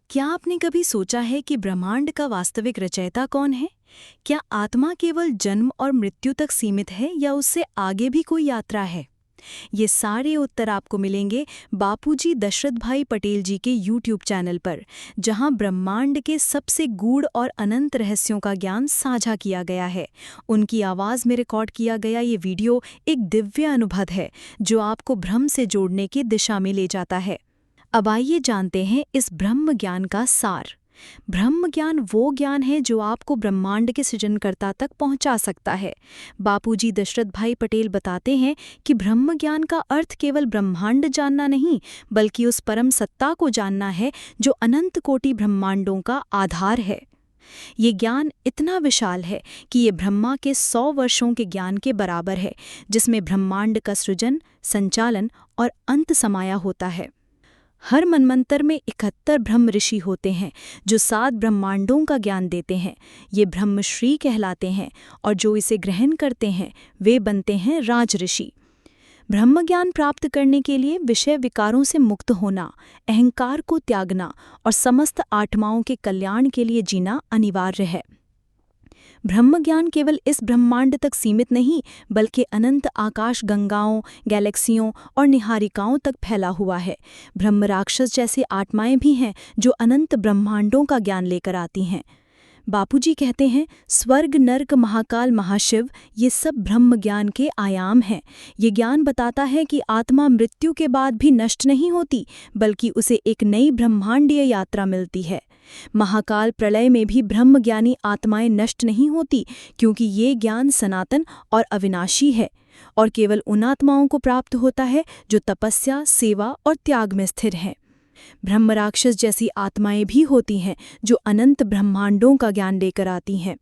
क्या आपने कभी सोचा है कि ब्रह्मांड का वास्तविक रचयिता कौन है? क्या आत्मा केवल जन्म और मृत्यु तक सीमित है या उससे आगे भी कोई यात्रा है? ये सारे उत्तर आपको मिलेंगे बापूजी दशरथ भाई पटेल जी के YouTube चैनल पर, जहां ब्रह्मांड के सबसे गूढ़ और अनंत रहस्यों का ज्ञान साझा किया गया है। उनकी आवाज़ में रिकॉर्ड किया गया ये वीडियो एक दिव्य अनुभव है जो आपको ब्रह्म से जोड़ने की दिशा में ले जाता है। अब आइए जानते हैं इस ब्रह्म ज्ञान का सार। ब्रह्म ज्ञान वो ज्ञान है जो आपको ब्रह्मांड के सृजनकर्ता तक पहुंचा सकता है। बापूजी दशरथ भाई पटेल बताते हैं कि ब्रह्म ज्ञान का अर्थ केवल ब्रह्मांड जानना नहीं, बल्कि उस परम सत्ता को जानना है जो अनंत कोटि ब्रह्मांडों का आधार है। ये ज्ञान इतना विशाल है कि ये ब्रह्मा के 100 वर्षों के ज्ञान के बराबर है, जिसमें ब्रह्मांड का सृजन, संचालन और अंत समाया होता है। हर मनमंत्र में 71 ब्रह्म ऋषि होते हैं जो 7 ब्रह्मांडों का ज्ञान देते हैं। ये ब्रह्मश्री कहलाते हैं और जो इसे ग्रहण करते हैं वे बनते हैं राज ऋषि। ब्रह्म ज्ञान प्राप्त करने के लिए विषय विकारों से मुक्त होना, अहंकार को त्यागना और समस्त आत्माओं के कल्याण के लिए जीना अनिवार्य है। ब्रह्म ज्ञान केवल इस ब्रह्मांड तक सीमित नहीं, बल्कि अनंत आकाश गंगाओं, गैलेक्सियों और निहारिकाओं तक फैला हुआ है। ब्रह्म राक्षस जैसी आत्माएं भी हैं जो अनंत ब्रह्मांडों का ज्ञान लेकर आती हैं। बापूजी कहते हैं, स्वर्ग, नर्क, महाकाल, महाशिव ये सब ब्रह्म ज्ञान के आयाम हैं। ये ज्ञान बताता है कि आत्मा मृत्यु के बाद भी नष्ट नहीं होती, बल्कि उसे एक नई ब्रह्मांडीय यात्रा मिलती है। महाकाल प्रलय में भी ब्रह्मज्ञानी आत्माएं नष्ट नहीं होती, क्योंकि ये ज्ञान सनातन और अविनाशी है और केवल उन आत्माओं को प्राप्त होता है जो तपस्या, सेवा और त्याग में स्थिर हैं। ब्रह्म राक्षस जैसी आत्माएं भी होती हैं जो अनंत ब्रह्मांडों का ज्ञान लेकर आती हैं।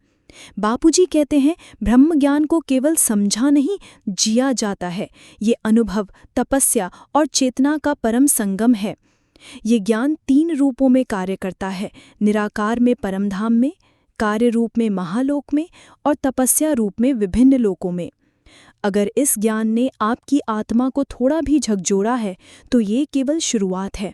बापूजी कहते हैं, ब्रह्म ज्ञान को केवल समझा नहीं, जिया जाता है। ये अनुभव, तपस्या और चेतना का परम संगम है। ये ज्ञान 3 रूपों में कार्य करता है: निराकार में परमधाम में, कार्य रूप में महालोक में और तपस्या रूप में विभिन्न लोकों में। अगर इस ज्ञान ने आपकी आत्मा को थोड़ा भी झकझोरा है तो ये केवल शुरुआत है।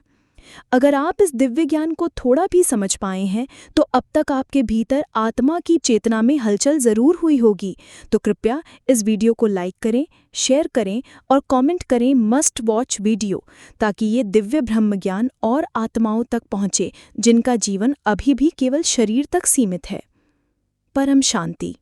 अगर आप इस दिव्य ज्ञान को थोड़ा भी समझ पाए हैं तो अब तक आपके भीतर आत्मा की चेतना में हलचल ज़रूर हुई होगी। तो कृपया इस वीडियो को लाइक करें, शेयर करें और कमेंट करें मस्ट वॉच वीडियो, ताकि ये दिव्य ब्रह्म ज्ञान और आत्माओं तक पहुँचे जिनका जीवन अभी भी केवल शरीर तक सीमित है। परम शांति।